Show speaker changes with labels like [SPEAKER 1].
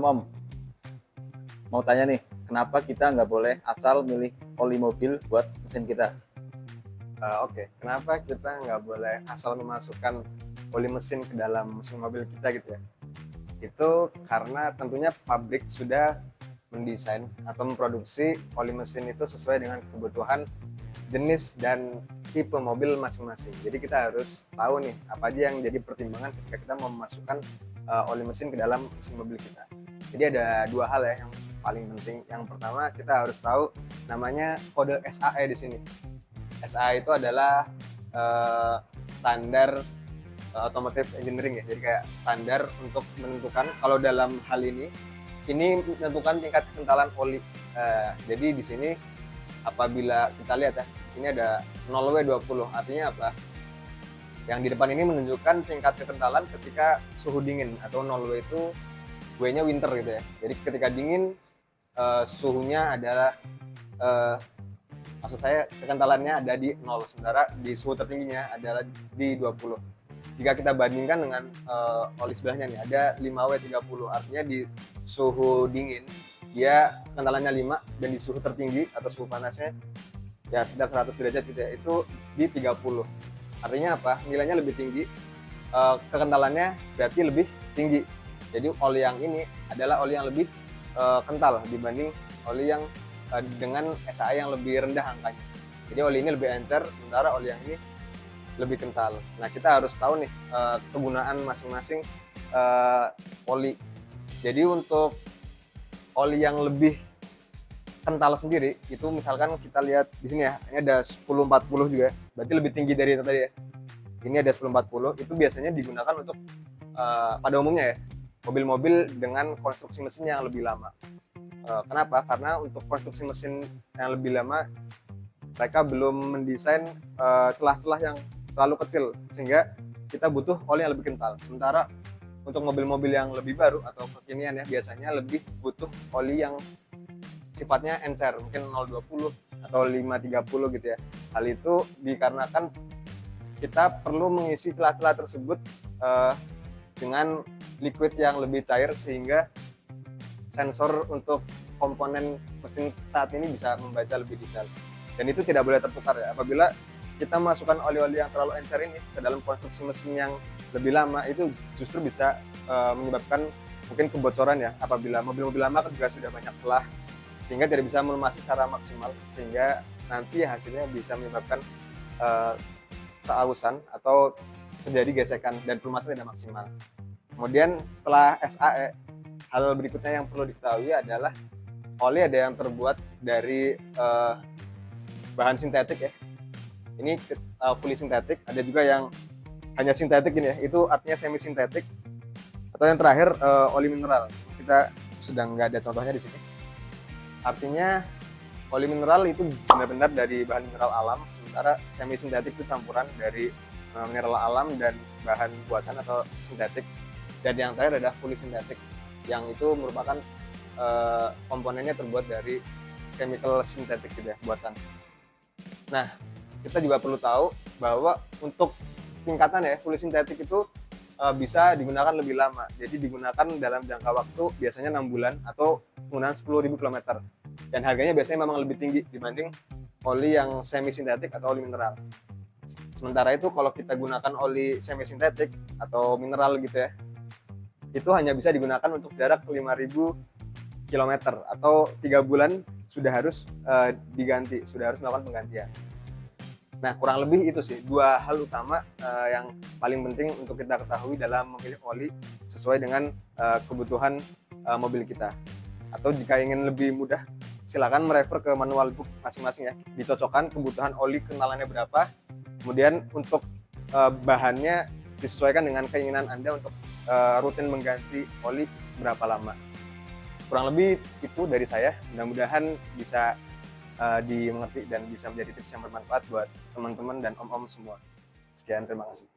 [SPEAKER 1] Om, mau tanya nih, kenapa kita nggak boleh asal milih oli mobil buat mesin kita?
[SPEAKER 2] Oke, kenapa kita nggak boleh asal memasukkan oli mesin ke dalam mesin mobil kita gitu ya? Itu karena tentunya pabrik sudah mendesain atau memproduksi oli mesin itu sesuai dengan kebutuhan jenis dan tipe mobil masing-masing. Jadi kita harus tahu nih apa aja yang jadi pertimbangan ketika kita mau memasukkan oli mesin ke dalam mesin mobil kita. Jadi ada dua hal ya yang paling penting. Yang pertama kita harus tahu namanya kode SAE di sini. SAE itu adalah standar automotive engineering ya. Jadi kayak standar untuk menentukan kalau dalam hal ini menentukan tingkat kekentalan oli. Jadi di sini apabila kita lihat ya, di sini ada 0W20. Artinya apa? Yang di depan ini menunjukkan tingkat kekentalan ketika suhu dingin, atau 0W itu W-nya winter gitu ya. Jadi ketika dingin suhunya adalah maksud saya kekentalannya ada di 0, sementara di suhu tertingginya adalah di 20. Jika kita bandingkan dengan oli sebelahnya nih, ada 5W30, artinya di suhu dingin dia kekentalannya 5, dan di suhu tertinggi atau suhu panasnya ya sekitar 100 derajat gitu ya, itu di 30. Artinya apa? Nilainya lebih tinggi, kekentalannya berarti lebih tinggi. Jadi oli yang ini adalah oli yang lebih kental dibanding oli yang dengan SAE yang lebih rendah angkanya. Jadi oli ini lebih encer, sementara oli yang ini lebih kental. Nah, kita harus tahu nih kegunaan masing-masing oli. Jadi untuk oli yang lebih kental sendiri itu misalkan kita lihat di sini ya, ini ada 1040 juga, berarti lebih tinggi dari itu tadi ya. Ini ada 1040, itu biasanya digunakan untuk pada umumnya ya, mobil-mobil dengan konstruksi mesin yang lebih lama. Kenapa? Karena untuk konstruksi mesin yang lebih lama, mereka belum mendesain celah-celah yang terlalu kecil, sehingga kita butuh oli yang lebih kental. Sementara untuk mobil-mobil yang lebih baru atau kekinian ya, biasanya lebih butuh oli yang sifatnya encer, mungkin 020 atau 530 gitu ya. Hal itu dikarenakan kita perlu mengisi celah-celah tersebut dengan liquid yang lebih cair, sehingga sensor untuk komponen mesin saat ini bisa membaca lebih detail. Dan itu tidak boleh tertukar ya. Apabila kita masukkan oli-oli yang terlalu encer ini ke dalam konstruksi mesin yang lebih lama, itu justru bisa menyebabkan mungkin kebocoran ya. Apabila mobil-mobil lama juga sudah banyak celah, sehingga tidak bisa melumasi secara maksimal, sehingga nanti hasilnya bisa menyebabkan keausan atau terjadi gesekan dan pelumasan tidak maksimal. Kemudian setelah SAE, hal berikutnya yang perlu diketahui adalah oli ada yang terbuat dari bahan sintetik ya. Ini fully sintetik, ada juga yang hanya sintetik ini ya, itu artinya semi sintetik. Atau yang terakhir oli mineral. Kita sedang nggak ada contohnya di sini. Artinya oli mineral itu benar-benar dari bahan mineral alam, sementara semi sintetik itu campuran dari mineral alam dan bahan buatan atau sintetik. Dan yang terakhir adalah fully sintetik, yang itu merupakan komponennya terbuat dari chemical sintetik gitu ya, buatan. Nah, kita juga perlu tahu bahwa untuk tingkatan ya, fully sintetik itu bisa digunakan lebih lama. Jadi digunakan dalam jangka waktu biasanya 6 bulan atau penggunaan 10.000 km. Dan harganya biasanya memang lebih tinggi dibanding oli yang semi sintetik atau oli mineral. Sementara itu kalau kita gunakan oli semi sintetik atau mineral gitu ya, itu hanya bisa digunakan untuk jarak 5.000 km atau 3 bulan sudah harus diganti, sudah harus melakukan penggantian. Nah, kurang lebih itu sih dua hal utama yang paling penting untuk kita ketahui dalam memilih oli sesuai dengan kebutuhan mobil kita. Atau jika ingin lebih mudah, silakan merefer ke manual book masing-masing ya, dicocokkan kebutuhan oli kenalannya berapa, kemudian untuk bahannya disesuaikan dengan keinginan Anda untuk rutin mengganti oli berapa lama. Kurang lebih itu dari saya, mudah-mudahan bisa dimengerti dan bisa menjadi tips yang bermanfaat buat teman-teman dan om-om semua. Sekian, terima kasih.